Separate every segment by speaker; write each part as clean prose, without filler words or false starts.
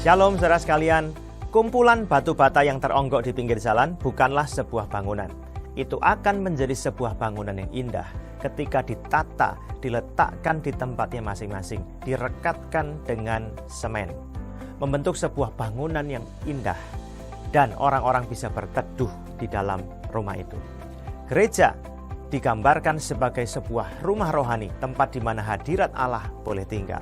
Speaker 1: Shalom saudara sekalian, kumpulan batu bata yang teronggok di pinggir jalan bukanlah sebuah bangunan. Itu akan menjadi sebuah bangunan yang indah ketika ditata, diletakkan di tempatnya masing-masing, direkatkan dengan semen. Membentuk sebuah bangunan yang indah dan orang-orang bisa berteduh di dalam rumah itu. Gereja digambarkan sebagai sebuah rumah rohani, tempat di mana hadirat Allah boleh tinggal.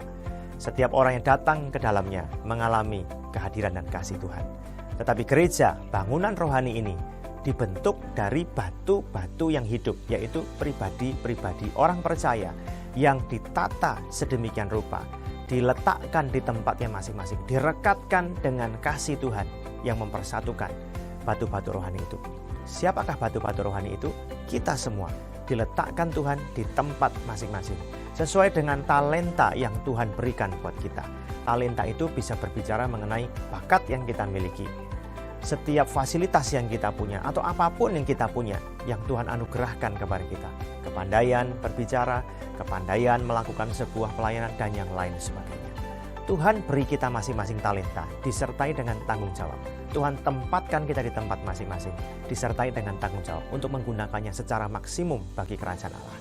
Speaker 1: Setiap orang yang datang ke dalamnya mengalami kehadiran dan kasih Tuhan. Tetapi gereja, bangunan rohani ini dibentuk dari batu-batu yang hidup, yaitu pribadi-pribadi orang percaya yang ditata sedemikian rupa, diletakkan di tempatnya masing-masing, direkatkan dengan kasih Tuhan yang mempersatukan batu-batu rohani itu. Siapakah batu-batu rohani itu? Kita semua diletakkan Tuhan di tempat masing-masing sesuai dengan talenta yang Tuhan berikan buat kita. Talenta itu bisa berbicara mengenai bakat yang kita miliki. Setiap fasilitas yang kita punya atau apapun yang kita punya yang Tuhan anugerahkan kepada kita. Kepandaian berbicara, kepandaian melakukan sebuah pelayanan dan yang lain sebagainya. Tuhan beri kita masing-masing talenta disertai dengan tanggung jawab. Tuhan tempatkan kita di tempat masing-masing disertai dengan tanggung jawab untuk menggunakannya secara maksimum bagi kerajaan Allah.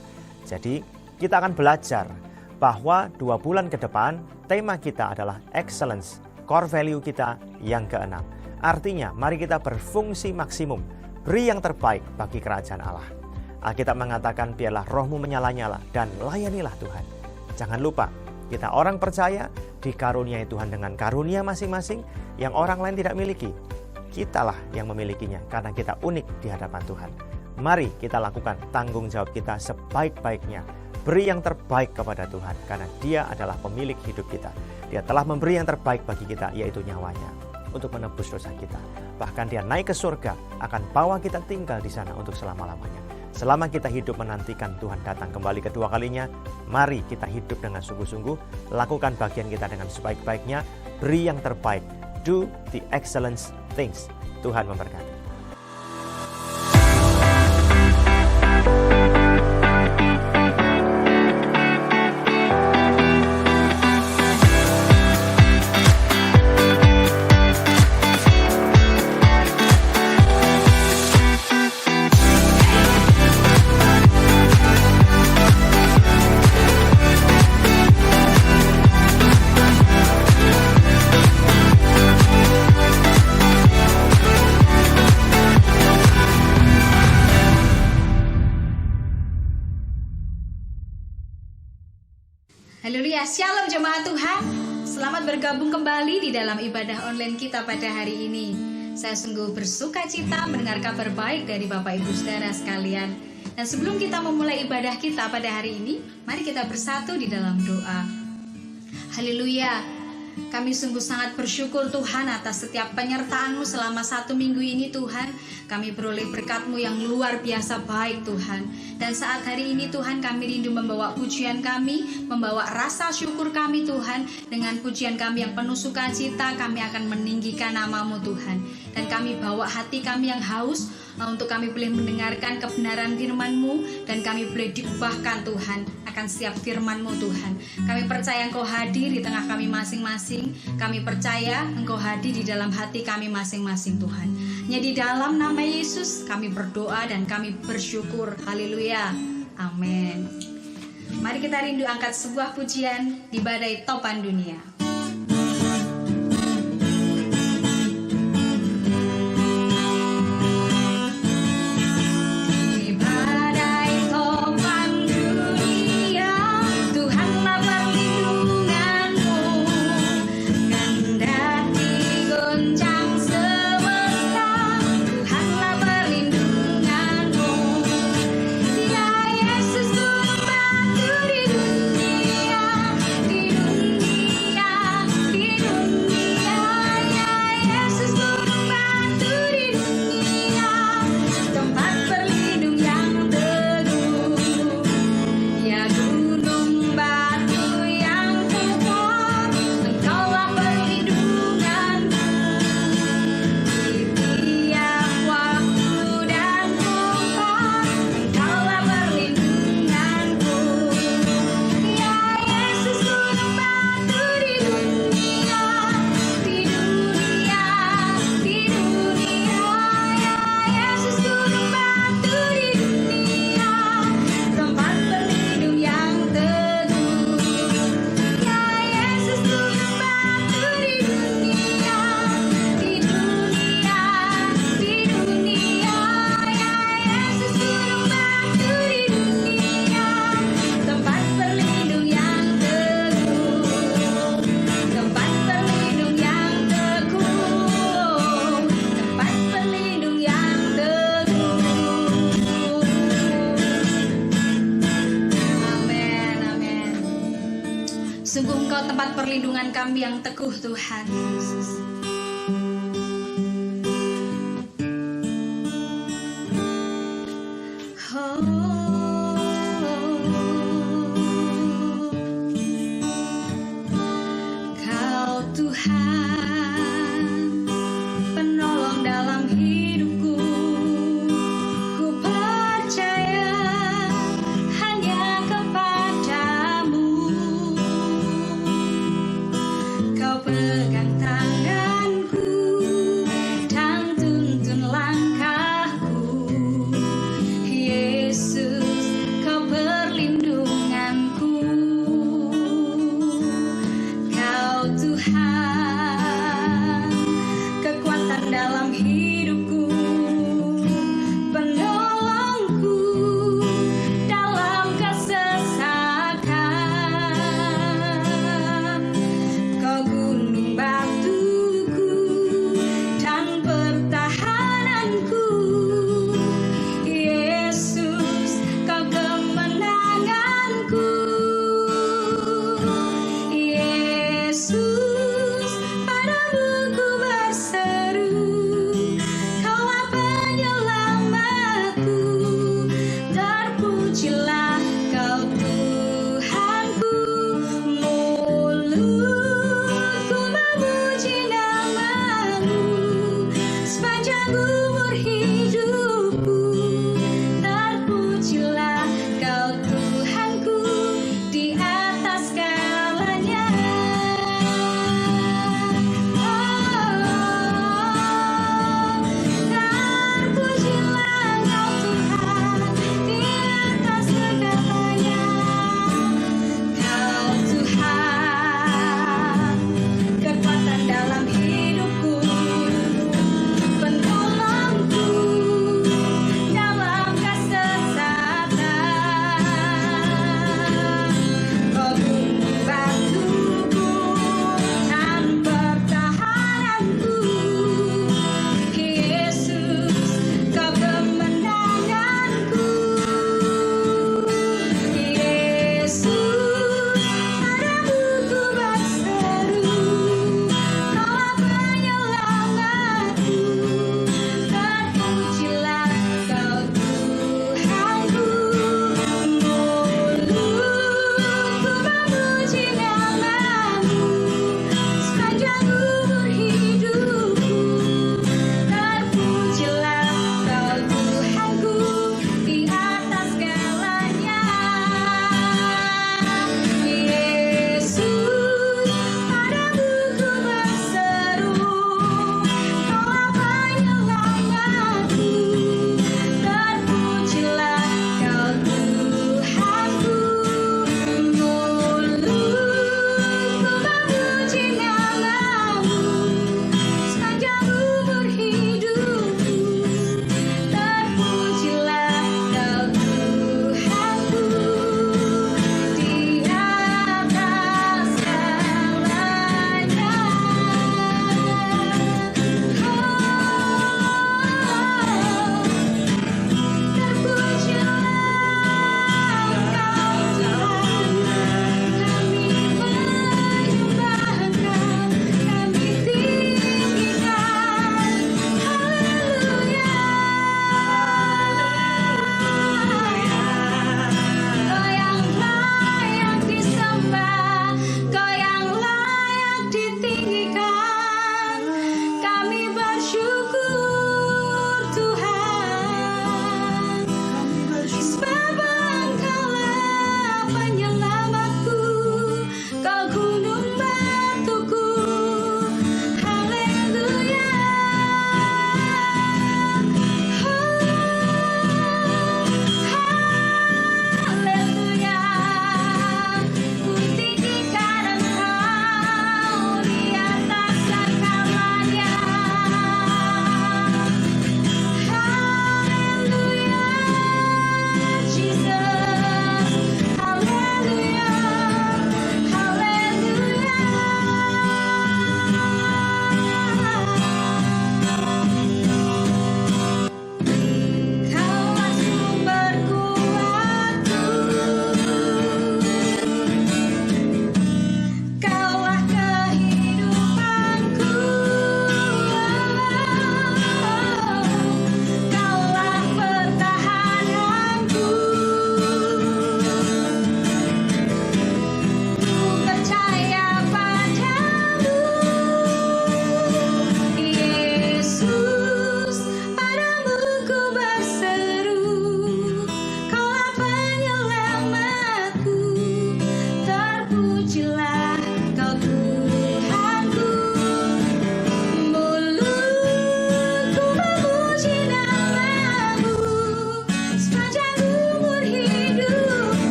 Speaker 1: Jadi kita akan belajar bahwa 2 bulan ke depan tema kita adalah excellence, core value kita yang ke-6. Artinya mari kita berfungsi maksimum, beri yang terbaik bagi kerajaan Allah. Alkitab mengatakan biarlah rohmu menyala-nyala dan layanilah Tuhan. Jangan lupa kita orang percaya dikaruniai Tuhan dengan karunia masing-masing yang orang lain tidak miliki. Kitalah yang memilikinya karena kita unik di hadapan Tuhan. Mari kita lakukan tanggung jawab kita sebaik-baiknya. Beri yang terbaik kepada Tuhan karena Dia adalah pemilik hidup kita. Dia telah memberi yang terbaik bagi kita, yaitu nyawanya untuk menebus dosa kita. Bahkan Dia naik ke surga akan bawa kita tinggal di sana untuk selama-lamanya. Selama kita hidup menantikan Tuhan datang kembali kedua kalinya, mari kita hidup dengan sungguh-sungguh, lakukan bagian kita dengan sebaik-baiknya, beri yang terbaik, do the excellent things. Tuhan memberkati.
Speaker 2: Haleluya, shalom jemaat Tuhan. Selamat bergabung kembali di dalam ibadah online kita pada hari ini. Saya sungguh bersuka cita mendengar kabar baik dari Bapak Ibu Saudara sekalian. Dan sebelum kita memulai ibadah kita pada hari ini, mari kita bersatu di dalam doa. Haleluya. Kami sungguh sangat bersyukur Tuhan atas setiap penyertaan-Mu selama 1 minggu ini Tuhan. Kami beroleh berkat-Mu yang luar biasa baik Tuhan. Dan saat hari ini Tuhan kami rindu membawa pujian kami, membawa rasa syukur kami Tuhan. Dengan pujian kami yang penuh sukacita kami akan meninggikan nama-Mu Tuhan. Dan kami bawa hati kami yang haus untuk kami boleh mendengarkan kebenaran firman-Mu. Dan kami boleh diubahkan Tuhan akan setiap firman-Mu Tuhan. Kami percaya Engkau hadir di tengah kami masing-masing. Kami percaya Engkau hadir di dalam hati kami masing-masing Tuhan. Hanya di dalam nama Yesus kami berdoa dan kami bersyukur. Haleluya. Amin. Mari kita rindu angkat sebuah pujian di badai topan dunia.
Speaker 3: Di dunia
Speaker 2: perlindungan kami yang teguh Tuhan Yesus. Kau Tuhan, penolong dalam hidupku. Ku percaya hanya kepadamu. Kau pegang tanganku dan tuntun langkahku. Yesus, kau perlindunganku. Kau Tuhan, kekuatan dalam hidupku, penolongku dalam kesesakan. Kau gunung batuku dan pertahananku. Yesus, kau kemenanganku. Yesus,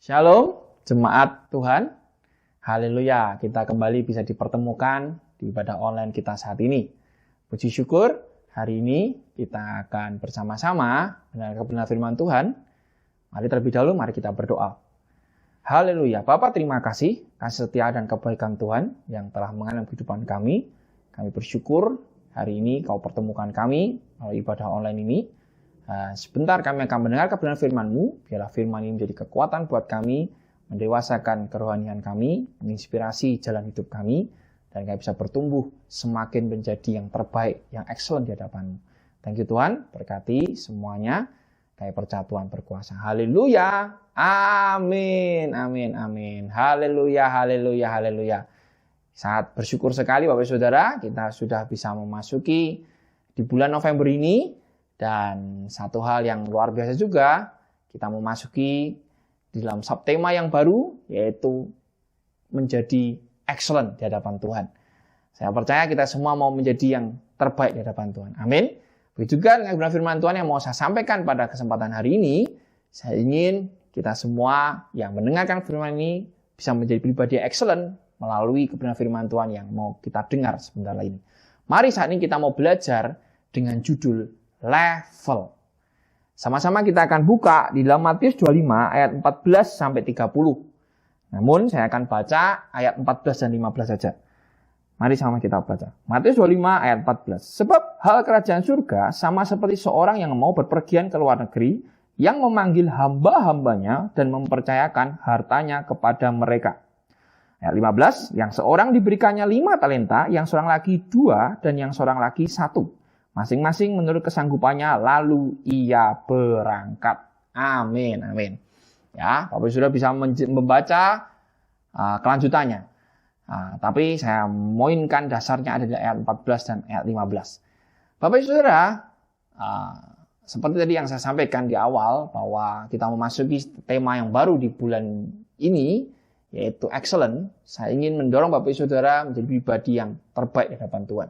Speaker 3: Shalom, jemaat Tuhan. Haleluya, kita kembali bisa dipertemukan di ibadah online kita saat ini. Puji syukur, hari ini kita akan bersama-sama mendengar kebenaran firman Tuhan. Mari terlebih dahulu, mari kita berdoa. Haleluya, Bapa terima kasih setia dan kebaikan Tuhan yang telah mengalir kehidupan kami. Kami bersyukur hari ini Kau pertemukan kami melalui ibadah online ini. Sebentar kami akan mendengar kebenaran firman-Mu. Biarlah firman ini menjadi kekuatan buat kami, mendewasakan kerohanian kami, menginspirasi jalan hidup kami, dan kami bisa bertumbuh semakin menjadi yang terbaik, yang excellent di hadapan-Mu. Thank you Tuhan, berkati semuanya. Kami percaya Tuhan berkuasa. Haleluya, amin, amin, amin. Haleluya, haleluya, haleluya. Saat bersyukur sekali Bapak Saudara, kita sudah bisa memasuki di bulan November ini. Dan satu hal yang luar biasa juga, kita memasuki di dalam subtema yang baru, yaitu menjadi excellent di hadapan Tuhan. Saya percaya kita semua mau menjadi yang terbaik di hadapan Tuhan. Amin. Begitu juga dengan kebenaran firman Tuhan yang mau saya sampaikan pada kesempatan hari ini, saya ingin kita semua yang mendengarkan firman ini bisa menjadi pribadi yang excellent melalui kebenaran firman Tuhan yang mau kita dengar sebentar lagi. Mari saat ini kita mau belajar dengan judul level. Sama-sama kita akan buka di dalam Matius 25 ayat 14 sampai 30. Namun saya akan baca ayat 14 dan 15 saja. Mari sama kita baca. Matius 25 ayat 14. Sebab hal kerajaan surga sama seperti seorang yang mau berpergian ke luar negeri, yang memanggil hamba-hambanya dan mempercayakan hartanya kepada mereka. Ayat 15. Yang seorang diberikannya 5 talenta, yang seorang lagi 2, dan yang seorang lagi 1. Masing-masing menurut kesanggupannya, lalu ia berangkat. Amin, amin. Ya, Bapak sudah bisa membaca kelanjutannya. Tapi saya moinkan dasarnya ada di ayat 14 dan ayat 15. Bapak Saudara, seperti tadi yang saya sampaikan di awal, bahwa kita memasuki tema yang baru di bulan ini, yaitu excellent. Saya ingin mendorong Bapak Saudara menjadi pribadi yang terbaik di hadapan Tuhan.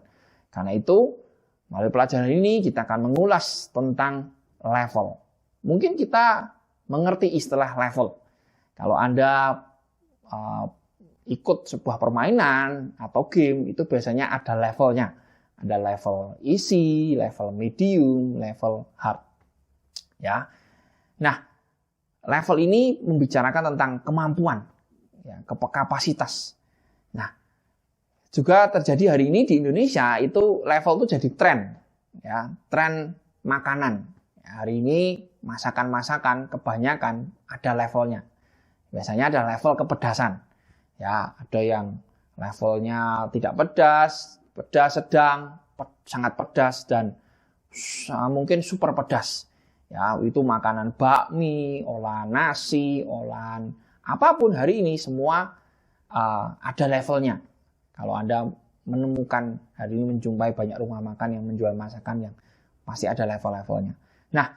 Speaker 3: Karena itu, melalui pelajaran ini kita akan mengulas tentang level. Mungkin kita mengerti istilah level. Kalau Anda ikut sebuah permainan atau game, itu biasanya ada levelnya. Ada level easy, level medium, level hard. Ya. Nah, level ini membicarakan tentang kemampuan, ya, kapasitas. Nah, juga terjadi hari ini di Indonesia, itu level itu jadi tren, ya, tren makanan. Ya, hari ini masakan-masakan kebanyakan ada levelnya. Biasanya ada level kepedasan. Ya, ada yang levelnya tidak pedas, pedas sedang, sangat pedas, dan mungkin super pedas. Ya, itu makanan bakmi, olahan nasi, olahan apapun hari ini semua ada levelnya. Kalau Anda menemukan hari ini menjumpai banyak rumah makan yang menjual masakan yang pasti ada level-levelnya. Nah,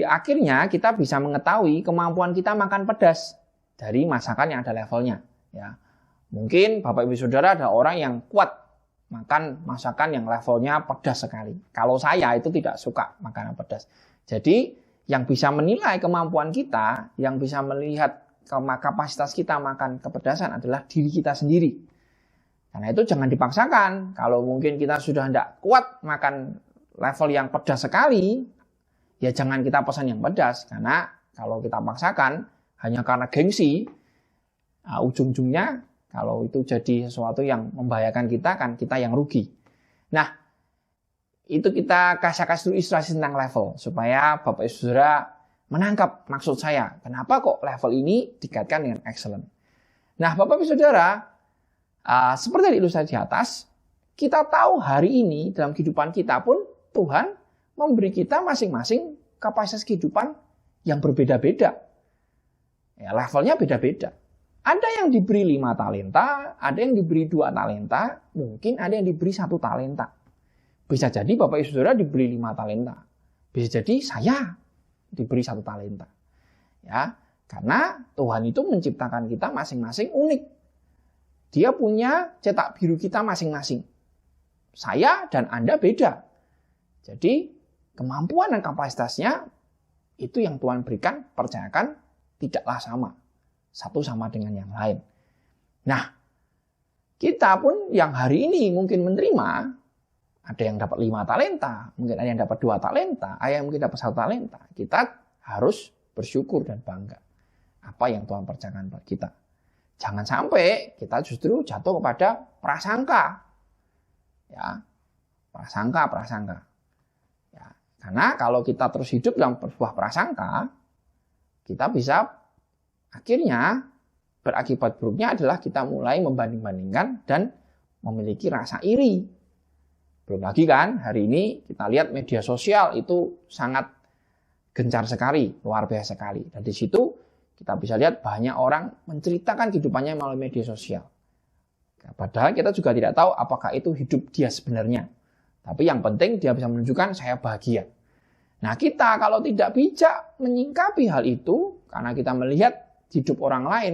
Speaker 3: akhirnya kita bisa mengetahui kemampuan kita makan pedas dari masakan yang ada levelnya. Ya, mungkin Bapak Ibu Saudara ada orang yang kuat makan masakan yang levelnya pedas sekali. Kalau saya itu tidak suka makanan pedas. Jadi yang bisa menilai kemampuan kita, yang bisa melihat kapasitas kita makan kepedasan adalah diri kita sendiri. Karena itu jangan dipaksakan. Kalau mungkin kita sudah tidak kuat makan level yang pedas sekali, ya jangan kita pesan yang pedas. Karena kalau kita paksakan hanya karena gengsi, ujung-ujungnya kalau itu jadi sesuatu yang membahayakan kita, kan kita yang rugi. Nah, itu kita kasih ilustrasi tentang level supaya Bapak Ibu Saudara menangkap maksud saya. Kenapa kok level ini dikaitkan dengan excellent? Nah, Bapak Ibu Saudara, seperti di ilustrasi di atas, kita tahu hari ini dalam kehidupan kita pun Tuhan memberi kita masing-masing kapasitas kehidupan yang berbeda-beda. Ya, levelnya beda-beda. Ada yang diberi 5 talenta, ada yang diberi 2 talenta, mungkin ada yang diberi 1 talenta. Bisa jadi Bapak Ibu Saudara diberi 5 talenta. Bisa jadi saya diberi 1 talenta. Ya, karena Tuhan itu menciptakan kita masing-masing unik. Dia punya cetak biru kita masing-masing. Saya dan Anda beda. Jadi, kemampuan dan kapasitasnya itu yang Tuhan berikan, percayakan, tidaklah sama. Satu sama dengan yang lain. Nah, kita pun yang hari ini mungkin menerima, ada yang dapat 5 talenta, mungkin ada yang dapat 2 talenta, ada yang mungkin dapat 1 talenta. Kita harus bersyukur dan bangga apa yang Tuhan percayakan buat kita. Jangan sampai kita justru jatuh kepada prasangka. Ya, prasangka. Ya, karena kalau kita terus hidup dalam sebuah prasangka, kita bisa akhirnya berakibat buruknya adalah kita mulai membanding-bandingkan dan memiliki rasa iri. Belum lagi kan, hari ini kita lihat media sosial itu sangat gencar sekali, luar biasa sekali. Dan di situ kita bisa lihat banyak orang menceritakan kehidupannya melalui media sosial. Padahal kita juga tidak tahu apakah itu hidup dia sebenarnya. Tapi yang penting dia bisa menunjukkan saya bahagia. Nah, kita kalau tidak bijak menyingkapi hal itu, karena kita melihat hidup orang lain,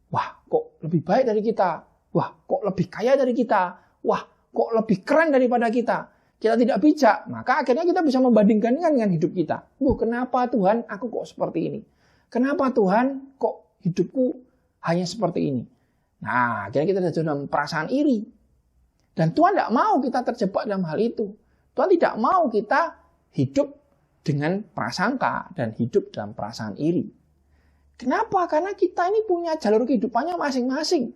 Speaker 3: wah kok lebih baik dari kita, wah kok lebih kaya dari kita, wah kok lebih keren daripada kita. Kita tidak bijak, maka akhirnya kita bisa membandingkan dengan hidup kita. Kenapa Tuhan aku kok seperti ini? Kenapa Tuhan kok hidupku hanya seperti ini? Nah, akhirnya kita jatuh dalam perasaan iri. Dan Tuhan tidak mau kita terjebak dalam hal itu. Tuhan tidak mau kita hidup dengan prasangka dan hidup dalam perasaan iri. Kenapa? Karena kita ini punya jalur kehidupannya masing-masing.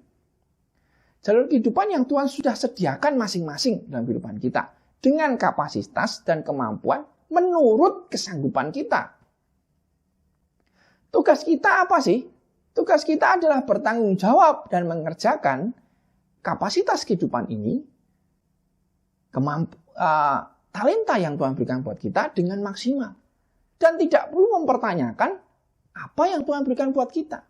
Speaker 3: Jalur kehidupan yang Tuhan sudah sediakan masing-masing dalam kehidupan kita. Dengan kapasitas dan kemampuan menurut kesanggupan kita. Tugas kita apa sih? Tugas kita adalah bertanggung jawab dan mengerjakan kapasitas kehidupan ini, talenta yang Tuhan berikan buat kita dengan maksimal. Dan tidak perlu mempertanyakan apa yang Tuhan berikan buat kita.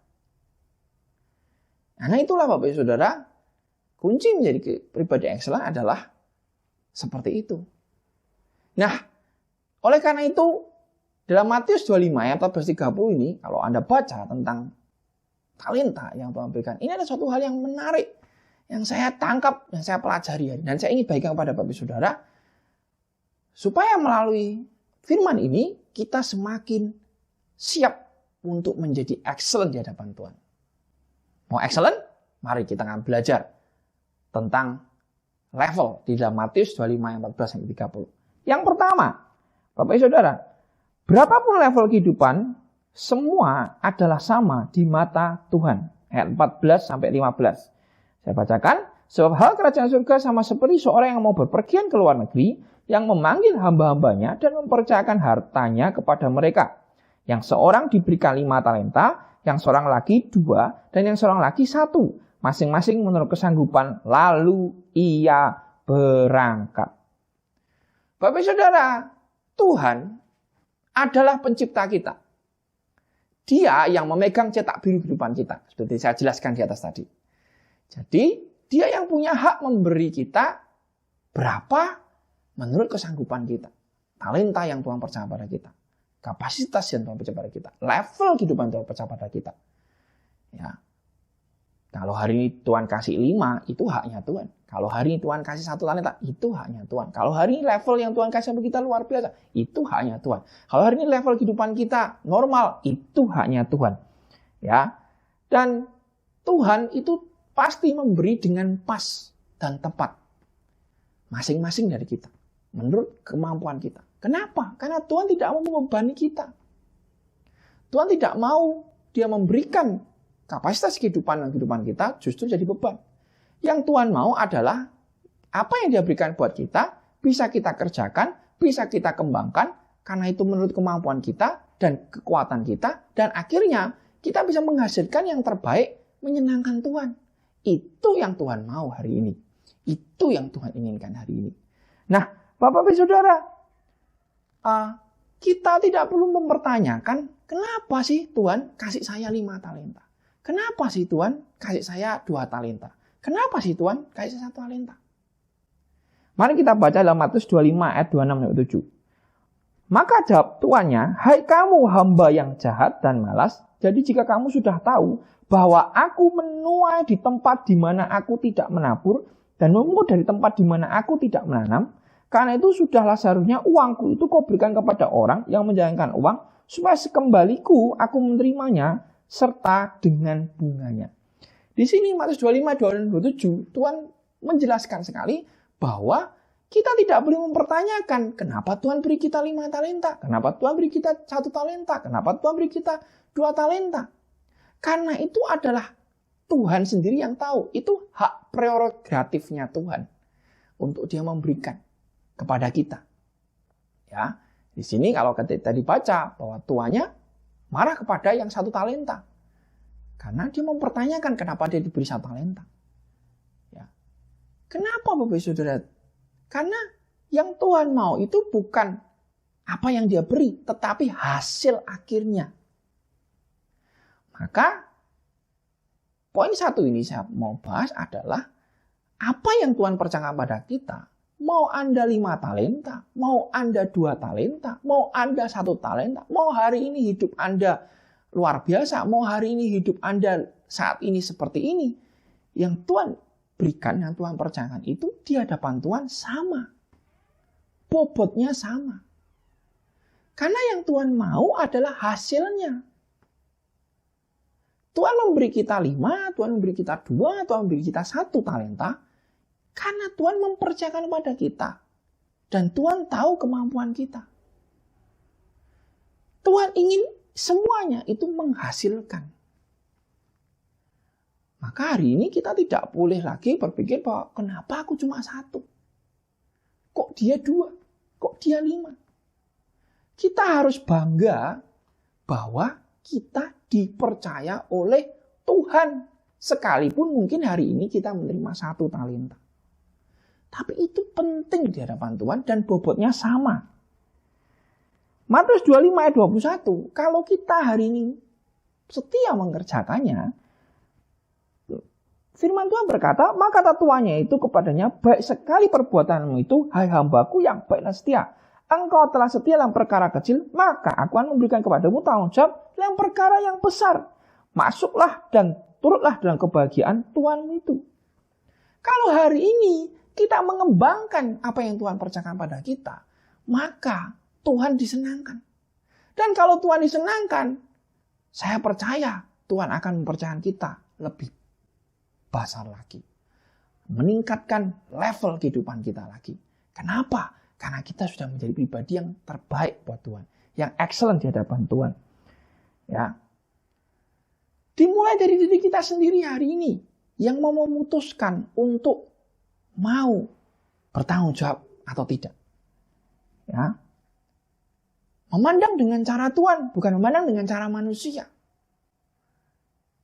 Speaker 3: Nah itulah Bapak Ibu Saudara, kunci menjadi pribadi excellent adalah seperti itu. Nah, oleh karena itu, dalam Matius 25 ayat 14-30 ini, kalau Anda baca tentang talenta yang Tuhan berikan, ini ada suatu hal yang menarik, yang saya tangkap, yang saya pelajari. Dan saya ingin bagikan kepada Bapak Ibu Saudara, supaya melalui firman ini, kita semakin siap untuk menjadi excellent di hadapan Tuhan. Mau excellent? Mari kita akan belajar tentang level di dalam Matius 25 ayat 14-30. Yang pertama, Bapak Ibu Saudara, berapapun level kehidupan, semua adalah sama di mata Tuhan. Ayat 14-15. Saya bacakan, sebab hal kerajaan surga sama seperti seorang yang mau berpergian ke luar negeri, yang memanggil hamba-hambanya dan mempercayakan hartanya kepada mereka. Yang seorang diberikan 5 talenta, yang seorang lagi 2, dan yang seorang lagi 1. Masing-masing menurut kesanggupan, lalu ia berangkat. Bapak Saudara, Tuhan adalah pencipta kita. Dia yang memegang cetak biru kehidupan kita. Seperti saya jelaskan di atas tadi. Jadi, dia yang punya hak memberi kita berapa menurut kesanggupan kita. Talenta yang Tuhan percaya pada kita. Kapasitas yang Tuhan percaya pada kita. Level kehidupan yang Tuhan percaya pada kita. Ya. Kalau hari ini Tuhan kasih 5, itu haknya Tuhan. Kalau hari ini Tuhan kasih 1 talenta, itu haknya Tuhan. Kalau hari ini level yang Tuhan kasih bagi kita luar biasa, itu haknya Tuhan. Kalau hari ini level kehidupan kita normal, itu haknya Tuhan. Ya. Dan Tuhan itu pasti memberi dengan pas dan tepat. Masing-masing dari kita. Menurut kemampuan kita. Kenapa? Karena Tuhan tidak mau membebani kita. Tuhan tidak mau dia memberikan kapasitas kehidupan dan kehidupan kita justru jadi beban. Yang Tuhan mau adalah apa yang dia berikan buat kita bisa kita kerjakan, bisa kita kembangkan karena itu menurut kemampuan kita dan kekuatan kita dan akhirnya kita bisa menghasilkan yang terbaik menyenangkan Tuhan. Itu yang Tuhan mau hari ini. Itu yang Tuhan inginkan hari ini. Nah, Bapak Ibu Saudara, kita tidak perlu mempertanyakan kenapa sih Tuhan kasih saya 5 talenta. Kenapa sih Tuhan kasih saya 2 talenta? Kenapa sih Tuhan kasih saya 1 talenta? Mari kita baca dalam Matius 25 ayat 26-27. Maka jawab tuannya, hai kamu hamba yang jahat dan malas, jadi jika kamu sudah tahu bahwa aku menuai di tempat di mana aku tidak menabur dan memungut dari tempat di mana aku tidak menanam, karena itu sudahlah seharusnya uangku itu kau berikan kepada orang yang menjalankan uang supaya sekembaliku aku menerimanya serta dengan bunganya. Di sini Matius 25, 26, 27 Tuhan menjelaskan sekali bahwa kita tidak boleh mempertanyakan kenapa Tuhan beri kita 5 talenta, kenapa Tuhan beri kita 1 talenta, kenapa Tuhan beri kita 2 talenta. Karena itu adalah Tuhan sendiri yang tahu. Itu hak prerogatifnya Tuhan untuk Dia memberikan kepada kita. Ya, di sini kalau kita dibaca bahwa tuannya marah kepada yang 1 talenta. Karena dia mempertanyakan kenapa dia diberi 1 talenta. Ya. Kenapa Bapak Saudara? Karena yang Tuhan mau itu bukan apa yang dia beri, tetapi hasil akhirnya. Maka poin 1 ini saya mau bahas adalah apa yang Tuhan percayakan pada kita. Mau Anda 5 talenta, mau Anda 2 talenta, mau Anda 1 talenta, mau hari ini hidup Anda luar biasa, mau hari ini hidup Anda saat ini seperti ini. Yang Tuhan berikan, yang Tuhan percayakan itu di hadapan Tuhan sama. Bobotnya sama. Karena yang Tuhan mau adalah hasilnya. Tuhan memberi kita 5, Tuhan memberi kita 2, Tuhan memberi kita 1 talenta. Karena Tuhan mempercayakan kepada kita. Dan Tuhan tahu kemampuan kita. Tuhan ingin semuanya itu menghasilkan. Maka hari ini kita tidak boleh lagi berpikir bahwa kenapa aku cuma 1? Kok dia 2? Kok dia 5? Kita harus bangga bahwa kita dipercaya oleh Tuhan. Sekalipun mungkin hari ini kita menerima 1 talenta. Tapi itu penting di hadapan Tuhan dan bobotnya sama. Matius 25 ayat 21, kalau kita hari ini setia mengerjakannya, firman Tuhan berkata, maka kata tuannya itu kepadanya, baik sekali perbuatanmu itu, hai hambaku yang baik dan setia. Engkau telah setia dalam perkara kecil, maka aku akan memberikan kepadamu tanggung jawab dalam perkara yang besar. Masuklah dan turutlah dalam kebahagiaan Tuhanmu itu. Kalau hari ini kita mengembangkan apa yang Tuhan percayakan pada kita, maka Tuhan disenangkan. Dan kalau Tuhan disenangkan, saya percaya Tuhan akan mempercayakan kita lebih besar lagi. Meningkatkan level kehidupan kita lagi. Kenapa? Karena kita sudah menjadi pribadi yang terbaik buat Tuhan. Yang excellent di hadapan Tuhan. Ya. Dimulai dari diri kita sendiri hari ini. Yang mau memutuskan untuk mau bertanggung jawab atau tidak. Ya. Memandang dengan cara Tuhan, bukan memandang dengan cara manusia.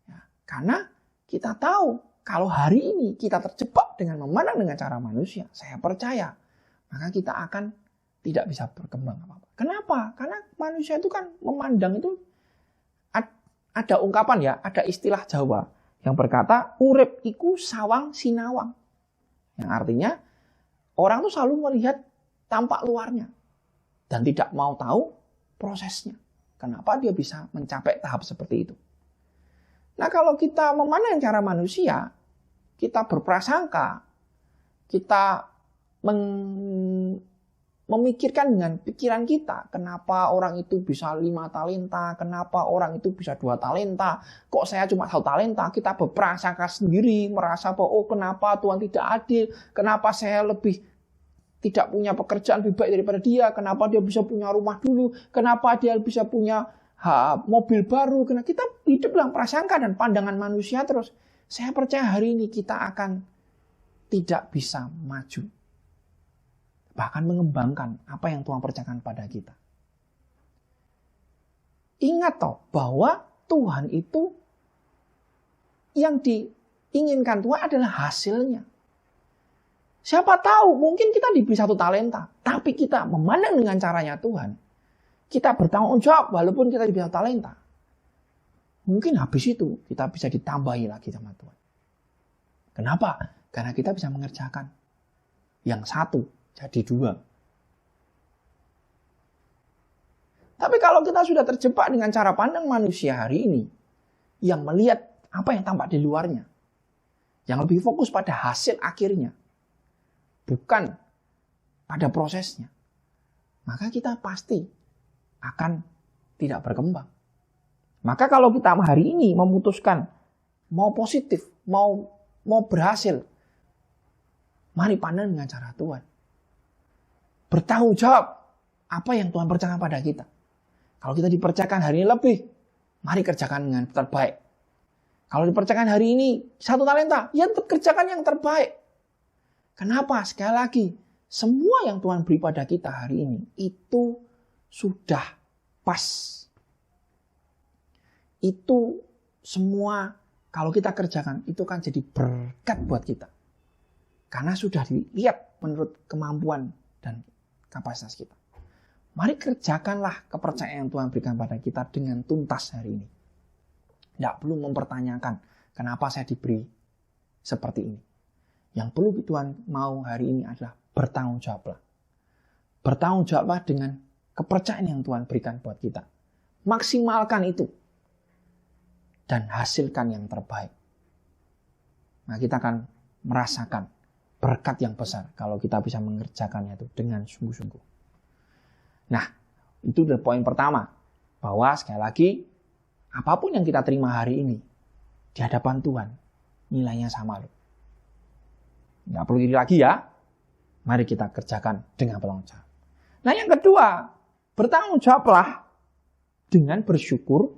Speaker 3: Ya, karena kita tahu, kalau hari ini kita terjebak dengan memandang dengan cara manusia, saya percaya, maka kita akan tidak bisa berkembang apa-apa. Kenapa? Karena manusia itu kan memandang itu, ada ungkapan ya, ada istilah Jawa, yang berkata, urip iku sawang sinawang. Yang artinya, orang itu selalu melihat tampak luarnya, dan tidak mau tahu prosesnya. Kenapa dia bisa mencapai tahap seperti itu? Nah, kalau kita memandang cara manusia, kita berprasangka, kita memikirkan dengan pikiran kita, kenapa orang itu bisa 5 talenta, kenapa orang itu bisa 2 talenta, kok saya cuma 1 talenta, kita berprasangka sendiri, merasa bahwa oh kenapa Tuhan tidak adil, kenapa saya lebih tidak punya pekerjaan lebih baik daripada dia, kenapa dia bisa punya rumah dulu, kenapa dia bisa punya mobil baru, karena kita hidup dalam prasangka dan pandangan manusia terus. Saya percaya hari ini kita akan tidak bisa maju. Bahkan mengembangkan apa yang Tuhan percayakan pada kita. Ingat toh bahwa Tuhan itu yang diinginkan Tuhan adalah hasilnya. Siapa tahu mungkin kita diberi 1 talenta, tapi kita memandang dengan caranya Tuhan. Kita bertanggung jawab walaupun kita diberi 1 talenta. Mungkin habis itu kita bisa ditambahi lagi sama Tuhan. Kenapa? Karena kita bisa mengerjakan yang 1 jadi 2. Tapi kalau kita sudah terjebak dengan cara pandang manusia hari ini, yang melihat apa yang tampak di luarnya, yang lebih fokus pada hasil akhirnya, bukan pada prosesnya, maka kita pasti akan tidak berkembang. Maka kalau kita hari ini memutuskan mau positif, mau berhasil, mari pandang dengan cara Tuhan. Bertanggung jawab apa yang Tuhan percayakan pada kita. Kalau kita dipercayakan hari ini lebih, mari kerjakan dengan terbaik. Kalau dipercayakan hari ini 1 talenta, ya tetap kerjakan yang terbaik. Kenapa? Sekali lagi, semua yang Tuhan beri pada kita hari ini, itu sudah pas. Itu semua kalau kita kerjakan, itu kan jadi berkat buat kita. Karena sudah dilihat menurut kemampuan dan kapasitas kita. Mari kerjakanlah kepercayaan yang Tuhan berikan pada kita dengan tuntas hari ini. Tidak perlu mempertanyakan kenapa saya diberi seperti ini. Yang perlu Tuhan mau hari ini adalah bertanggung jawablah. Bertanggung jawablah dengan kepercayaan yang Tuhan berikan buat kita. Maksimalkan itu. Dan hasilkan yang terbaik. Nah, kita akan merasakan berkat yang besar kalau kita bisa mengerjakannya itu dengan sungguh-sungguh. Nah, itu adalah poin pertama. Bahwa sekali lagi, apapun yang kita terima hari ini, di hadapan Tuhan, nilainya sama loh. Nggak perlu diri lagi ya. Mari kita kerjakan dengan bertanggung jawab. Nah, yang kedua, bertanggung jawablah dengan bersyukur,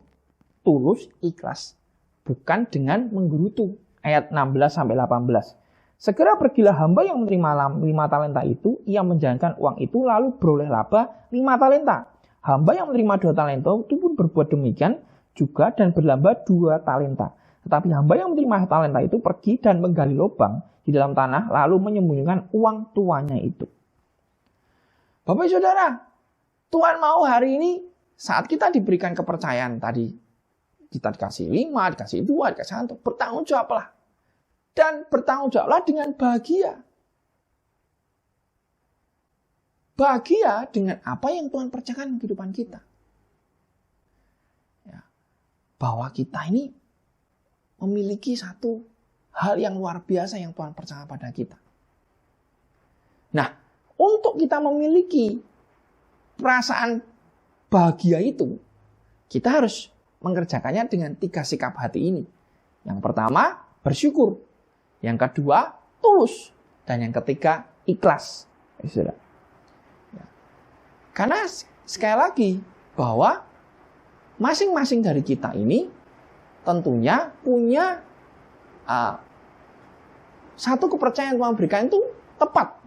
Speaker 3: tulus, ikhlas, bukan dengan menggerutu. Ayat 16-18. Segera pergilah hamba yang menerima 5 talenta itu, ia menjalankan uang itu lalu beroleh laba 5 talenta. Hamba yang menerima 2 talenta itu pun berbuat demikian juga dan berlaba 2 talenta. Tetapi hamba yang menerima talenta itu pergi dan menggali lubang di dalam tanah lalu menyembunyikan uang tuannya itu. Bapak Saudara, Tuhan mau hari ini saat kita diberikan kepercayaan tadi, kita dikasih 5, dikasih 2, dikasih 1, bertanggung jawablah. Dan bertanggung jawablah dengan bahagia. Bahagia dengan apa yang Tuhan percayakan di kehidupan kita. Ya, bahwa kita ini memiliki satu hal yang luar biasa yang Tuhan percayakan pada kita. Nah, untuk kita memiliki perasaan bahagia itu, kita harus mengerjakannya dengan 3 sikap hati ini. Yang pertama, bersyukur. Yang kedua, tulus. Dan yang ketiga, ikhlas. Ya. Karena sekali lagi, bahwa masing-masing dari kita ini tentunya punya satu kepercayaan yang Tuhan berikan itu tepat.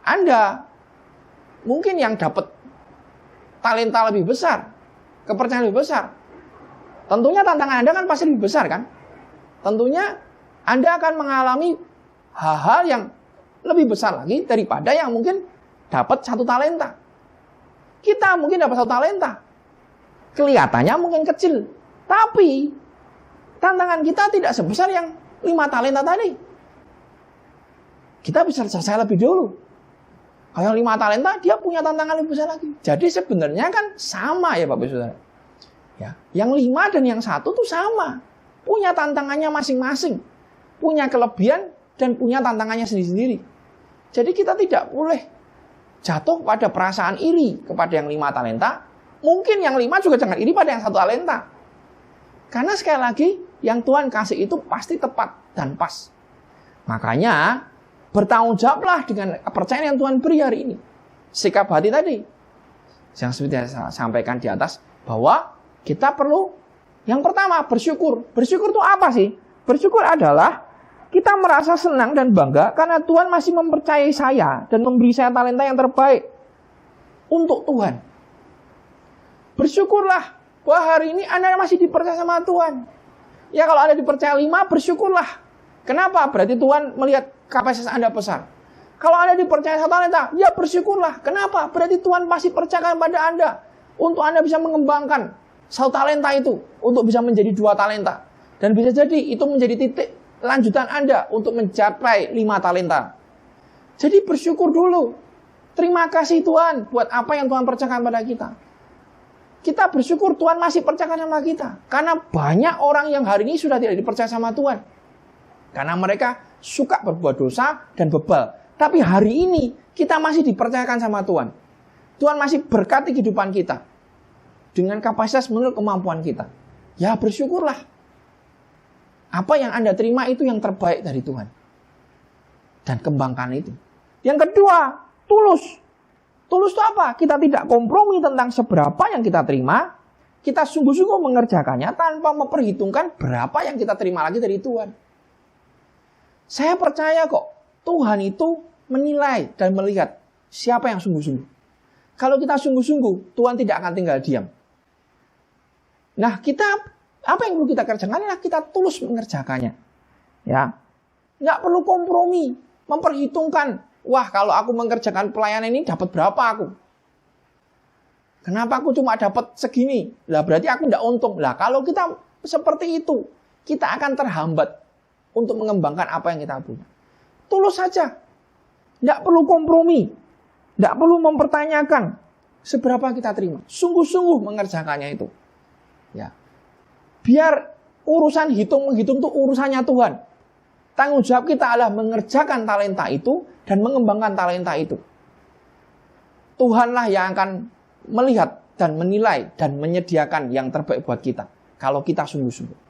Speaker 3: Anda mungkin yang dapat talenta lebih besar, kepercayaan lebih besar. Tentunya tantangan Anda kan pasti lebih besar kan? Tentunya Anda akan mengalami hal-hal yang lebih besar lagi daripada yang mungkin dapat 1 talenta. Kita mungkin dapat 1 talenta. Kelihatannya mungkin kecil. Tapi tantangan kita tidak sebesar yang 5 talenta tadi. Kita bisa selesai lebih dulu. Kalau 5 talenta, dia punya tantangan lebih besar lagi. Jadi sebenarnya kan sama ya Bapak Saudara. Ya, yang 5 dan yang 1 tuh sama. Punya tantangannya masing-masing. Punya kelebihan dan punya tantangannya sendiri-sendiri. Jadi kita tidak boleh jatuh pada perasaan iri kepada yang 5 talenta. Mungkin yang 5 juga jangan iri pada yang 1 talenta. Karena sekali lagi, yang Tuhan kasih itu pasti tepat dan pas. Makanya, bertanggung jawablah dengan kepercayaan yang Tuhan beri hari ini. Sikap hati tadi, yang seperti saya sampaikan di atas, bahwa kita perlu, yang pertama, bersyukur. Bersyukur itu apa sih? Bersyukur adalah kita merasa senang dan bangga karena Tuhan masih mempercayai saya dan memberi saya talenta yang terbaik untuk Tuhan. Bersyukurlah bahwa hari ini Anda masih dipercaya sama Tuhan. Ya kalau Anda dipercaya 5, bersyukurlah. Kenapa? Berarti Tuhan melihat kapasitas Anda besar. Kalau Anda dipercaya 1 talenta, ya bersyukurlah. Kenapa? Berarti Tuhan pasti percayakan pada Anda untuk Anda bisa mengembangkan 1 talenta itu untuk bisa menjadi 2 talenta. Dan bisa jadi itu menjadi titik lanjutan Anda untuk mencapai 5 talenta. Jadi bersyukur dulu. Terima kasih Tuhan buat apa yang Tuhan percayakan pada kita. Kita bersyukur Tuhan masih percayakan sama kita. Karena banyak orang yang hari ini sudah tidak dipercaya sama Tuhan. Karena mereka suka berbuat dosa dan bebal. Tapi hari ini kita masih dipercayakan sama Tuhan. Tuhan masih berkati kehidupan kita. dengan kapasitas menurut kemampuan kita. Ya bersyukurlah. Apa yang Anda terima itu yang terbaik dari Tuhan. Dan kembangkan itu. Yang kedua, tulus. Tulus itu apa? Kita tidak kompromi tentang seberapa yang kita terima. Kita sungguh-sungguh mengerjakannya tanpa memperhitungkan berapa yang kita terima lagi dari Tuhan. Saya percaya kok Tuhan itu menilai dan melihat siapa yang sungguh-sungguh. Kalau kita sungguh-sungguh, Tuhan tidak akan tinggal diam. Nah, apa yang perlu kita kerjakan adalah kita tulus mengerjakannya. Ya, nggak perlu kompromi, memperhitungkan. Wah, kalau aku mengerjakan pelayanan ini dapat berapa aku? Kenapa aku cuma dapat segini? Lah berarti aku nggak untung. Lah kalau kita seperti itu, kita akan terhambat untuk mengembangkan apa yang kita punya. Tulus saja, nggak perlu kompromi, nggak perlu mempertanyakan seberapa kita terima. Sungguh-sungguh mengerjakannya itu. Ya. Biar urusan menghitung itu urusannya Tuhan. Tanggung jawab kita adalah mengerjakan talenta itu dan mengembangkan talenta itu. Tuhanlah yang akan melihat dan menilai dan menyediakan yang terbaik buat kita. Kalau kita sungguh-sungguh.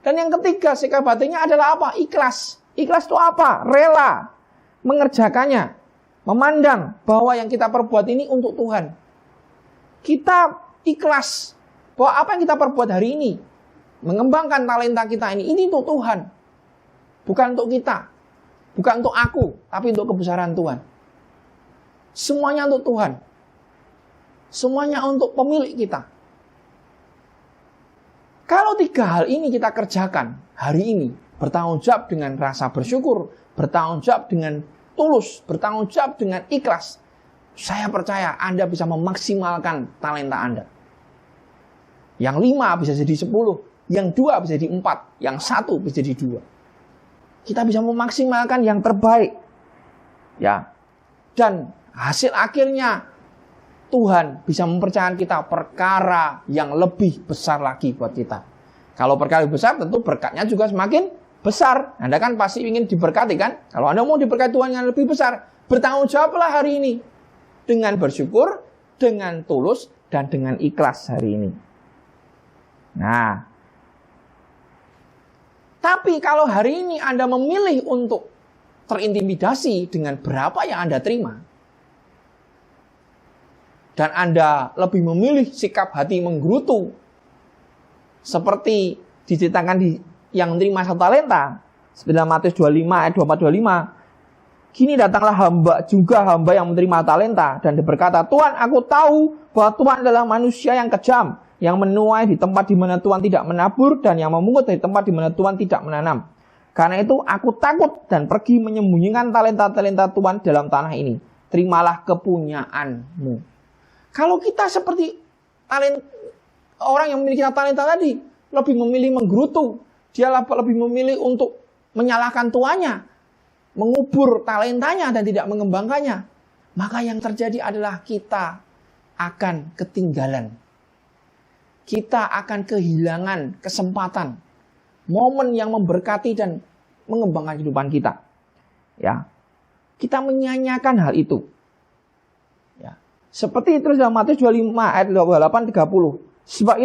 Speaker 3: Dan yang ketiga, sikap hatinya adalah apa? Ikhlas. Ikhlas itu apa? Rela mengerjakannya. Memandang bahwa yang kita perbuat ini untuk Tuhan. Kita ikhlas bahwa apa yang kita perbuat hari ini, mengembangkan talenta kita ini untuk Tuhan. Bukan untuk kita. Bukan untuk aku, tapi untuk kebesaran Tuhan. Semuanya untuk Tuhan. Semuanya untuk pemilik kita. Kalau 3 hal ini kita kerjakan hari ini, bertanggung jawab dengan rasa bersyukur, bertanggung jawab dengan tulus, bertanggung jawab dengan ikhlas, saya percaya Anda bisa memaksimalkan talenta Anda. Yang 5 bisa jadi 10, yang 2 bisa jadi 4, yang 1 bisa jadi 2. Kita bisa memaksimalkan yang terbaik. Ya. Dan hasil akhirnya Tuhan bisa mempercayakan kita perkara yang lebih besar lagi buat kita. Kalau perkara besar tentu berkatnya juga semakin besar. Anda kan pasti ingin diberkati kan? Kalau Anda mau diberkati Tuhan yang lebih besar, bertanggung jawablah hari ini. Dengan bersyukur, dengan tulus, dan dengan ikhlas hari ini. Nah, tapi kalau hari ini Anda memilih untuk terintimidasi dengan berapa yang Anda terima, dan Anda lebih memilih sikap hati menggerutu, seperti diceritakan di yang menerima 1 talenta, 9 Matius 25 ayat 24-25, kini datanglah hamba yang menerima talenta, dan berkata, Tuhan, aku tahu bahwa Tuhan adalah manusia yang kejam, yang menuai di tempat di mana Tuhan tidak menabur, dan yang memungut dari tempat di mana Tuhan tidak menanam. Karena itu aku takut dan pergi menyembunyikan talenta-talenta Tuhan dalam tanah ini. Terimalah kepunyaanmu. Kalau kita seperti orang yang memiliki talenta tadi, lebih memilih menggerutu, dia lebih memilih untuk menyalahkan tuannya, mengubur talentanya dan tidak mengembangkannya, maka yang terjadi adalah kita akan ketinggalan. Kita akan kehilangan kesempatan, momen yang memberkati dan mengembangkan kehidupan kita. Ya, kita menyanyiakan hal itu. Ya, seperti itu dalam Matius 25 ayat 28-30. Sebab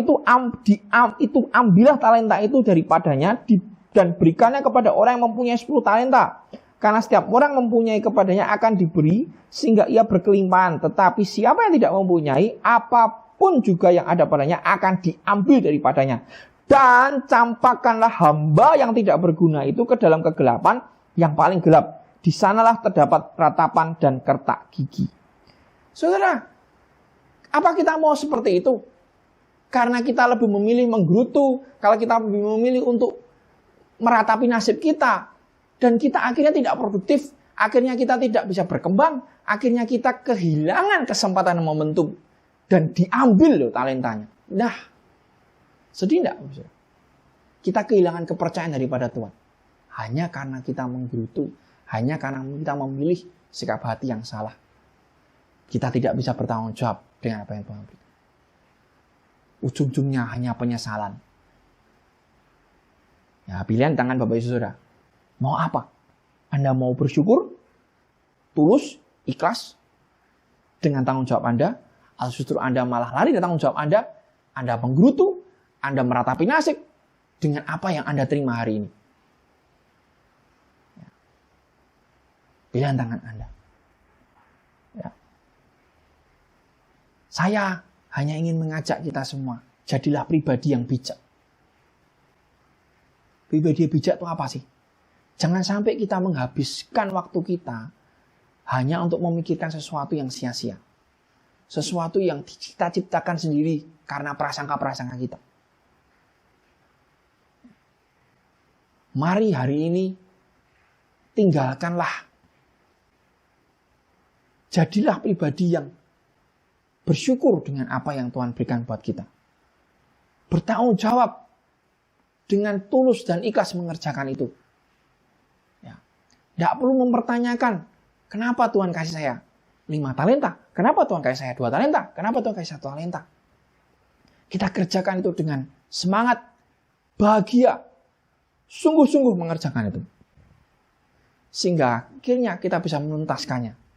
Speaker 3: itu ambillah talenta itu daripadanya dan berikannya kepada orang yang mempunyai 10 talenta. Karena setiap orang mempunyai kepadanya akan diberi sehingga ia berkelimpahan. Tetapi siapa yang tidak mempunyai, apapun juga yang ada padanya akan diambil daripadanya. Dan campakkanlah hamba yang tidak berguna itu ke dalam kegelapan yang paling gelap. Di sanalah terdapat ratapan dan kertak gigi. Saudara, apa kita mau seperti itu? Karena kita lebih memilih menggerutu, kalau kita lebih memilih untuk meratapi nasib kita, dan kita akhirnya tidak produktif, akhirnya kita tidak bisa berkembang, akhirnya kita kehilangan kesempatan dan momentum, dan diambil loh talentanya. Nah, sedih enggak? Kita kehilangan kepercayaan daripada Tuhan. Hanya karena kita menggerutu, hanya karena kita memilih sikap hati yang salah. Kita tidak bisa bertanggung jawab dengan apa yang Tuhan berikan. Ujung-ujungnya hanya penyesalan. Ya, pilihan tangan Bapak Ibu Saudara. Mau apa? Anda mau bersyukur, tulus, ikhlas dengan tanggung jawab Anda, atau justru Anda malah lari dari tanggung jawab Anda Anda menggerutu, Anda meratapi nasib dengan apa yang Anda terima hari ini. Pilihan tangan Anda. Ya. Saya hanya ingin mengajak kita semua, jadilah pribadi yang bijak. Pribadi yang bijak itu apa sih? Jangan sampai kita menghabiskan waktu kita hanya untuk memikirkan sesuatu yang sia-sia. Sesuatu yang kita ciptakan sendiri karena prasangka-prasangka kita. Mari hari ini tinggalkanlah. Jadilah pribadi yang bersyukur dengan apa yang Tuhan berikan buat kita. Bertanggung jawab dengan tulus dan ikhlas mengerjakan itu. Ya. Tidak perlu mempertanyakan, kenapa Tuhan kasih saya 5 talenta? Kenapa Tuhan kasih saya 2 talenta? Kenapa Tuhan kasih saya 1 talenta? Kita kerjakan itu dengan semangat, bahagia, sungguh-sungguh mengerjakan itu. Sehingga akhirnya kita bisa menuntaskannya.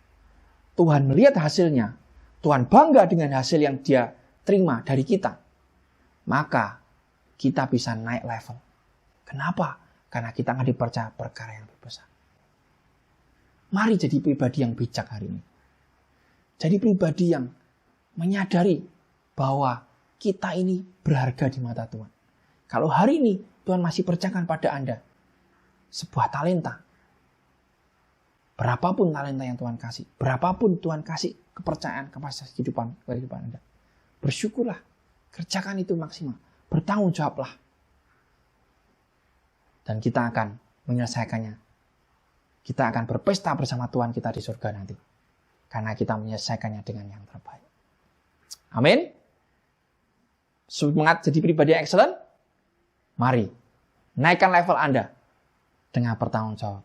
Speaker 3: Tuhan melihat hasilnya, Tuhan bangga dengan hasil yang Dia terima dari kita. Maka kita bisa naik level. Kenapa? Karena kita akan dipercaya perkara yang lebih besar. Mari jadi pribadi yang bijak hari ini. Jadi pribadi yang menyadari bahwa kita ini berharga di mata Tuhan. Kalau hari ini Tuhan masih percayakan pada Anda sebuah talenta. Berapapun talenta yang Tuhan kasih, berapapun Tuhan kasih kepercayaan kapasitas kehidupan Anda. Bersyukurlah, kerjakan itu maksimal, bertanggung jawablah. Dan kita akan menyelesaikannya. Kita akan berpesta bersama Tuhan kita di surga nanti. Karena kita menyelesaikannya dengan yang terbaik. Amin. Semangat jadi pribadi yang excellent. Mari, naikkan level Anda dengan bertanggung jawab.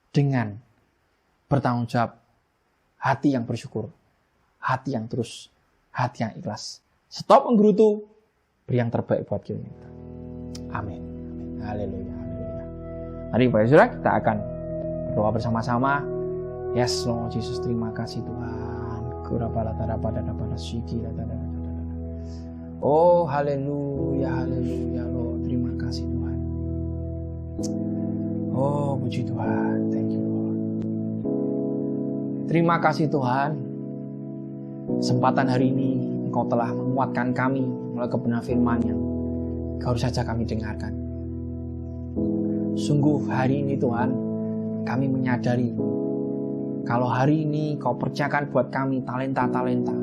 Speaker 3: Dengan bertanggung jawab, hati yang bersyukur, hati yang terus, hati yang ikhlas. Stop menggerutu, beri yang terbaik buat kita. Amin. Haleluya. Mari Bapak Saudara, kita akan berdoa bersama-sama. Yes, Lord Jesus, terima kasih Tuhan. Oh, haleluya, haleluya, Lord. Terima kasih Tuhan. Oh, puji Tuhan. Thank you, Lord. Terima kasih Tuhan. Kesempatan hari ini Engkau telah menguatkan kami melalui kebenaran firman yang baru saja kami dengarkan. Sungguh hari ini Tuhan, kami menyadari kalau hari ini Kau percayakan buat kami talenta-talenta.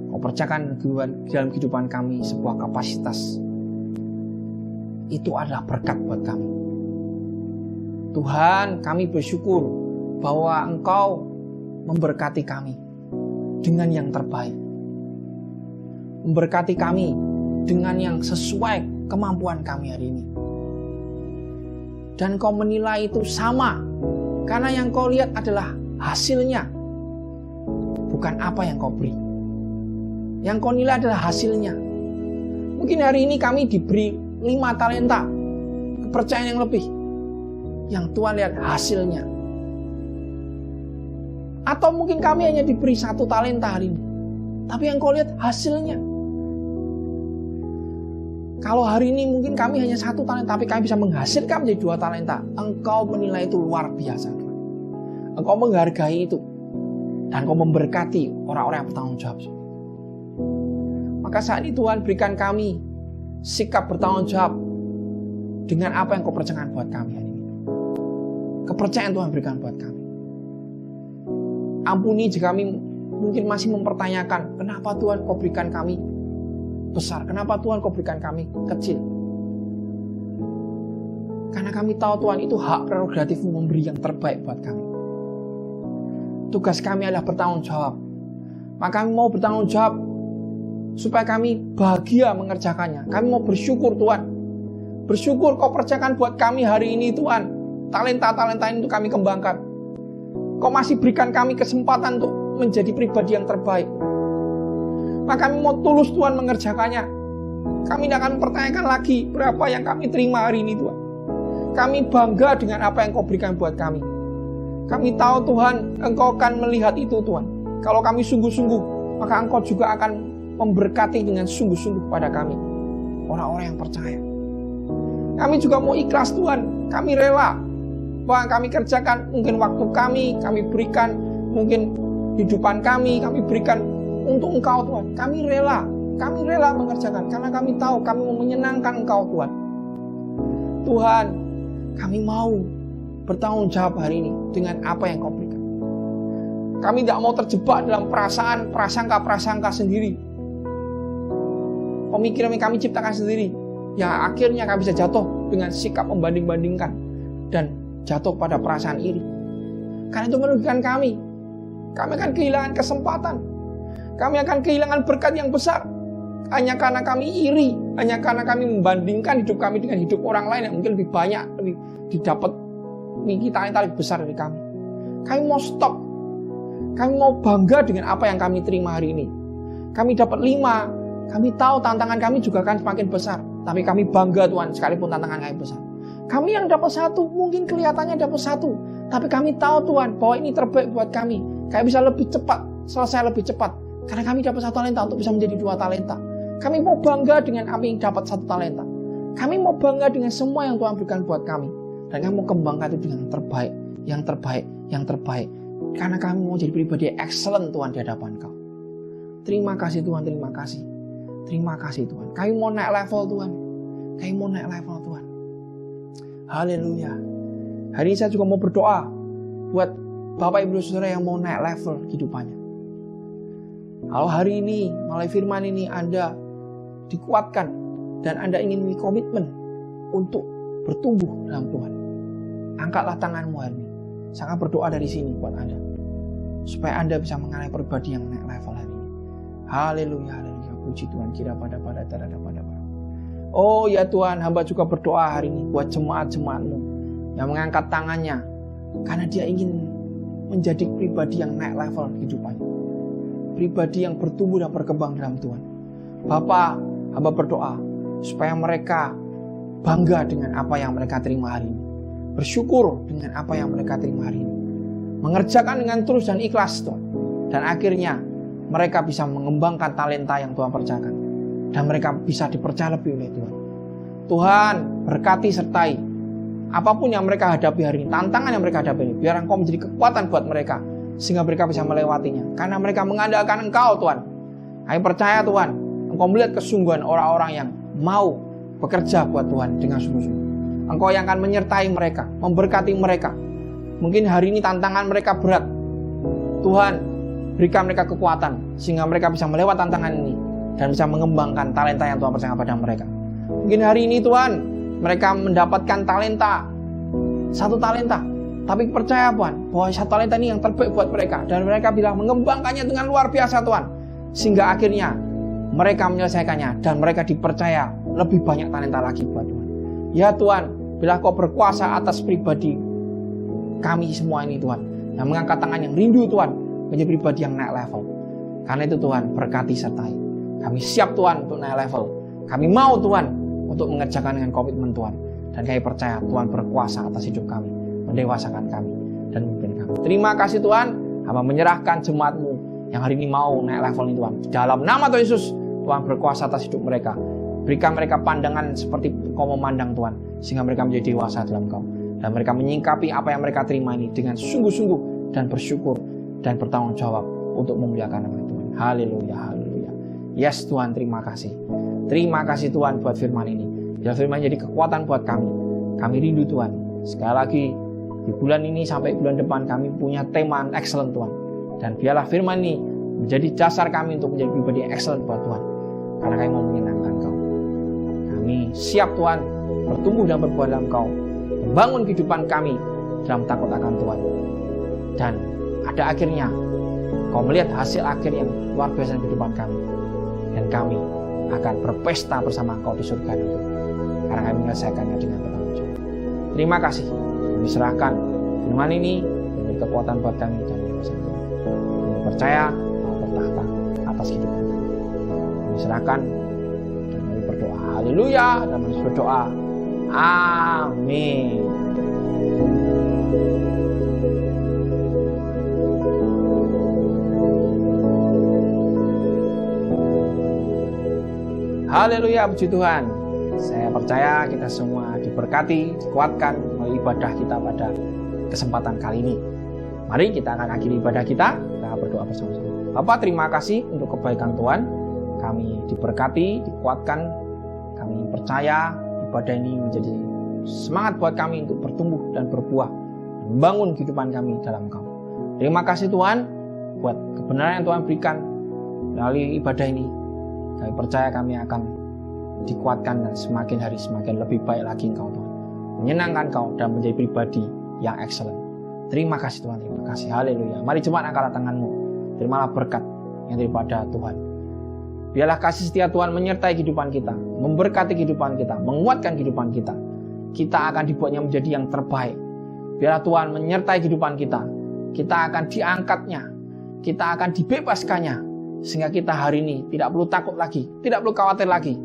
Speaker 3: Kau percayakan dalam kehidupan kami sebuah kapasitas. Itu adalah berkat buat kami. Tuhan, kami bersyukur bahwa Engkau memberkati kami dengan yang terbaik. Memberkati kami dengan yang sesuai kemampuan kami hari ini. Dan Kau menilai itu sama. Karena yang Kau lihat adalah hasilnya. Bukan apa yang Kau beri. Yang Kau nilai adalah hasilnya. Mungkin hari ini kami diberi 5 talenta. Kepercayaan yang lebih. Yang Tuhan lihat hasilnya. Atau mungkin kami hanya diberi 1 talenta hari ini. Tapi yang Kau lihat hasilnya. Kalau hari ini mungkin kami hanya 1 talenta, tapi kami bisa menghasilkan menjadi 2 talenta. Engkau menilai itu luar biasa. Engkau menghargai itu. Dan Engkau memberkati orang-orang yang bertanggung jawab. Maka saat ini Tuhan berikan kami sikap bertanggung jawab dengan apa yang Kau percayakan buat kami hari ini. Kepercayaan Tuhan berikan buat kami. Ampuni jika kami mungkin masih mempertanyakan, kenapa Tuhan Kau berikan kami besar? Kenapa Tuhan Kau berikan kami kecil? Karena kami tahu Tuhan itu hak prerogatif-Mu memberi yang terbaik buat kami. Tugas kami adalah bertanggung jawab. Maka kami mau bertanggung jawab supaya kami bahagia mengerjakannya. Kami mau bersyukur Tuhan. Bersyukur Kau percayakan buat kami hari ini Tuhan. Talenta-talenta ini untuk kami kembangkan. Kau masih berikan kami kesempatan untuk menjadi pribadi yang terbaik. Maka kami mau tulus Tuhan mengerjakannya. Kami tidak akan mempertanyakan lagi berapa yang kami terima hari ini Tuhan. Kami bangga dengan apa yang Kau berikan buat kami. Kami tahu Tuhan, Engkau akan melihat itu Tuhan. Kalau kami sungguh-sungguh, maka Engkau juga akan memberkati dengan sungguh-sungguh pada kami, orang-orang yang percaya. Kami juga mau ikhlas Tuhan, kami rela. Tuhan, kami kerjakan mungkin waktu kami berikan mungkin hidupan kami berikan untuk Engkau Tuhan. Kami rela mengerjakan karena kami tahu kami mau menyenangkan Engkau Tuhan. Tuhan, kami mau bertanggung jawab hari ini dengan apa yang Kau berikan. Kami tidak mau terjebak dalam perasaan, prasangka sendiri. Pemikiran yang kami ciptakan sendiri, yang akhirnya kami bisa jatuh dengan sikap membanding-bandingkan dan jatuh pada perasaan iri. Karena itu merugikan kami. Kami akan kehilangan kesempatan. Kami akan kehilangan berkat yang besar. Hanya karena kami iri, hanya karena kami membandingkan hidup kami dengan hidup orang lain yang mungkin lebih banyak, lebih didapat talenta lebih besar dari kami. Kami mau stop. Kami mau bangga dengan apa yang kami terima hari ini. Kami dapat 5. Kami tahu tantangan kami juga akan semakin besar. Tapi kami bangga Tuhan, sekalipun tantangan kami besar. Kami yang dapat 1, mungkin kelihatannya dapat 1. Tapi kami tahu Tuhan, bahwa ini terbaik buat kami. Kami bisa lebih cepat, selesai lebih cepat. Karena kami dapat 1 talenta untuk bisa menjadi 2 talenta. Kami mau bangga dengan apa yang dapat 1 talenta. Kami mau bangga dengan semua yang Tuhan berikan buat kami. Dan kami mau kembangkan itu dengan yang terbaik. Karena kami mau jadi pribadi yang excellent Tuhan di hadapan Kau. Terima kasih Tuhan, terima kasih. Terima kasih Tuhan. Kami mau naik level Tuhan. Kami mau naik level Tuhan. Haleluya. Hari ini saya juga mau berdoa buat Bapak Ibu Saudara yang mau naik level kehidupannya. Kalau hari ini melalui firman ini Anda dikuatkan dan Anda ingin memiliki komitmen untuk bertumbuh dalam Tuhan, angkatlah tanganmu hari ini. Saya akan berdoa dari sini buat Anda, supaya Anda bisa mengalami pribadi yang naik level hari ini. Haleluya, haleluya. Puji Tuhan, kira pada. Oh ya Tuhan, hamba juga berdoa hari ini buat jemaat-jemaat-Mu yang mengangkat tangannya karena dia ingin menjadi pribadi yang naik level kehidupannya, pribadi yang bertumbuh dan berkembang dalam Tuhan. Bapa, hamba berdoa supaya mereka bangga dengan apa yang mereka terima hari ini, bersyukur dengan apa yang mereka terima hari ini, mengerjakan dengan tulus dan ikhlas Tuhan, dan akhirnya mereka bisa mengembangkan talenta yang Tuhan percayakan, dan mereka bisa dipercaya lebih oleh Tuhan. Tuhan berkati sertai apapun yang mereka hadapi hari ini, tantangan yang mereka hadapi ini, biar Engkau menjadi kekuatan buat mereka, sehingga mereka bisa melewatinya, karena mereka mengandalkan Engkau Tuhan. Kami percaya Tuhan, Engkau melihat kesungguhan orang-orang yang mau bekerja buat Tuhan dengan sungguh-sungguh. Engkau yang akan menyertai mereka, memberkati mereka. Mungkin hari ini tantangan mereka berat. Tuhan, berikan mereka kekuatan sehingga mereka bisa melewati tantangan ini dan bisa mengembangkan talenta yang Tuhan percayakan pada mereka. Mungkin hari ini Tuhan, mereka mendapatkan talenta, 1 talenta. Tapi percaya Tuhan, bahwa 1 talenta ini yang terbaik buat mereka. Dan mereka bisa mengembangkannya dengan luar biasa Tuhan. Sehingga akhirnya mereka menyelesaikannya dan mereka dipercaya lebih banyak talenta lagi buat Tuhan. Ya Tuhan, bila Kau berkuasa atas pribadi kami semua ini Tuhan, yang mengangkat tangan yang rindu Tuhan, menjadi pribadi yang naik level. Karena itu Tuhan, berkati sertai. Kami siap Tuhan untuk naik level. Kami mau Tuhan untuk mengerjakan dengan komitmen Tuhan. Dan kami percaya Tuhan berkuasa atas hidup kami, mendewasakan kami, dan memimpin kami. Terima kasih Tuhan, hamba menyerahkan jemaat-Mu yang hari ini mau naik level ini Tuhan. Dalam nama Tuhan Yesus, Tuhan berkuasa atas hidup mereka. Berikan mereka pandangan seperti Kau memandang Tuhan, sehingga mereka menjadi dewasa dalam Kau. Dan mereka menyingkapi apa yang mereka terima ini dengan sungguh-sungguh dan bersyukur dan bertanggung jawab untuk memuliakan nama Tuhan. Haleluya, haleluya. Yes Tuhan, terima kasih. Terima kasih Tuhan buat firman ini. Biar firman jadi kekuatan buat kami. Kami rindu Tuhan. Sekali lagi, di bulan ini sampai bulan depan kami punya tema excellent Tuhan. Dan biarlah firman ini menjadi dasar kami untuk menjadi pribadi yang excellent buat Tuhan. Karena kami mau menyenangkan Kau. Kami siap Tuhan bertumbuh dan berbuah dalam Kau, membangun kehidupan kami dalam takut akan Tuhan. Dan ada akhirnya Kau melihat hasil akhir yang luar biasa di kehidupan kami, dan kami akan berpesta bersama Kau di surga nanti, karena kami menyelesaikannya dengan bertanggung jawab. Terima kasih. Kami serahkan firman ini menjadi kekuatan buat kami dan dewasa kami. Kami percaya Kau bertahta atas kehidupan kami. Kami serahkan dan kami berdoa. Haleluya. Dan kami berdoa. Amin. Haleluya, puji Tuhan. Saya percaya kita semua diberkati, dikuatkan oleh ibadah kita pada kesempatan kali ini. Mari kita akan akhiri ibadah kita berdoa bersama-sama. Bapak, terima kasih untuk kebaikan Tuhan. Kami diberkati, dikuatkan. Kami percaya ibadah ini menjadi semangat buat kami untuk bertumbuh dan berbuah, membangun kehidupan kami dalam Engkau. Terima kasih Tuhan buat kebenaran yang Tuhan berikan melalui ibadah ini. Kami percaya kami akan dikuatkan dan semakin hari semakin lebih baik lagi Engkau Tuhan. Menyenangkan Engkau dan menjadi pribadi yang excellent. Terima kasih Tuhan, terima kasih. Haleluya. Mari jemaat angkat tanganmu. Terimalah berkat yang daripada Tuhan. Biarlah kasih setia Tuhan menyertai kehidupan kita, memberkati kehidupan kita, menguatkan kehidupan kita. Kita akan dibuatnya menjadi yang terbaik. Biarlah Tuhan menyertai kehidupan kita. Kita akan diangkatnya, kita akan dibebaskannya, sehingga kita hari ini tidak perlu takut lagi, tidak perlu khawatir lagi,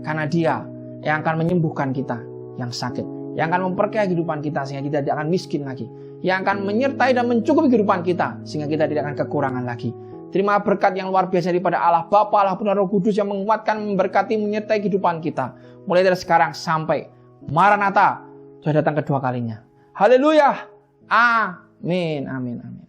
Speaker 3: karena Dia yang akan menyembuhkan kita yang sakit, yang akan memperkaya kehidupan kita sehingga kita tidak akan miskin lagi, yang akan menyertai dan mencukupi kehidupan kita sehingga kita tidak akan kekurangan lagi. Terima berkat yang luar biasa daripada Allah Bapa, Allah Putra, Roh Kudus yang menguatkan, memberkati, menyertai kehidupan kita mulai dari sekarang sampai Maranatha sudah datang kedua kalinya. Haleluya. Amin, amin, amin.